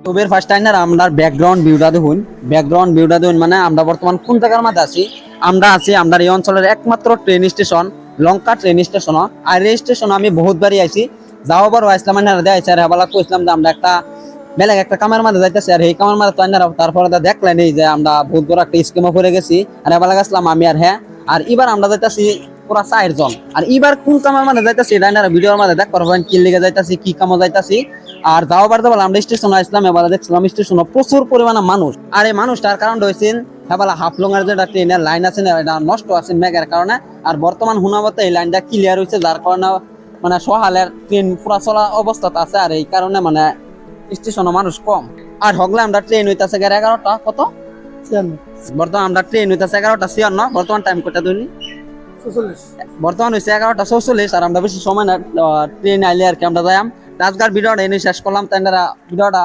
তবের first টাইনার আমরা background ভিউটা দেখুন মানে আমরা বর্তমান কোন জায়গার মধ্যে আছি। আমরা এই অঞ্চলের একমাত্র ট্রেন স্টেশন লঙ্কা ট্রেন স্টেশন। আর এই স্টেশন আমি বহুতবারই আইছি, যাওয়া বড় আসলাম মানে আইসি আর হেবালা কইছিলাম যে আমরা একটা বেলেগ একটা কামের মাঝে যাইতেছি। আর এই কামের মাঝে তারপরে দেখলেন এই যে আমরা বহুত বড় একটা স্কিমে পড়ে গেছি। আর হেবালা গেছিলাম আমি আর হ্যাঁ। আর এবার আমরা যাইতেছি পুরা 4 জন। আর এবার কোন কামের মাঝে যাইতেছি ডাইনার ভিডিওর মাঝে দেখ পারবেন কি লিগে যাইতেছি কি কামে যাইতেছি। আর যাওয়া বাড়তে বলে আমরা স্টেশনে আসলাম, এবার দেখছিলাম স্টেশনে প্রচুর পরিমাণে মানুষ। আর এই মানুষটার কারণ রয়েছে হেবালা হাফলং এর যেটা ট্রেনের লাইন আছে না এটা নষ্ট আছে মেঘের কারণে। আর বর্তমান হুনামতে এই লাইনটা ক্লিয়ার হয়েছে, যার কারণে মানে সহালের ট্রেন পুরা চলা অবস্থাতে আছে। আর এই কারণে মানে স্টেশনে মানুষ কম। আর হগলে আমরা ট্রেন হইতাছে 11টা কত বর্তমান আমরা ট্রেন হইতাছে 11টা 56। বর্তমান টাইম কটা দুই বর্তমান হয়েছে 11টা 44। আর আমরা বেশি সময় না ট্রেন আইলে আর কি আমরা যাইম। আজকের ভিডিওটা এনে শেষ করলাম। তাই ভিডিওটা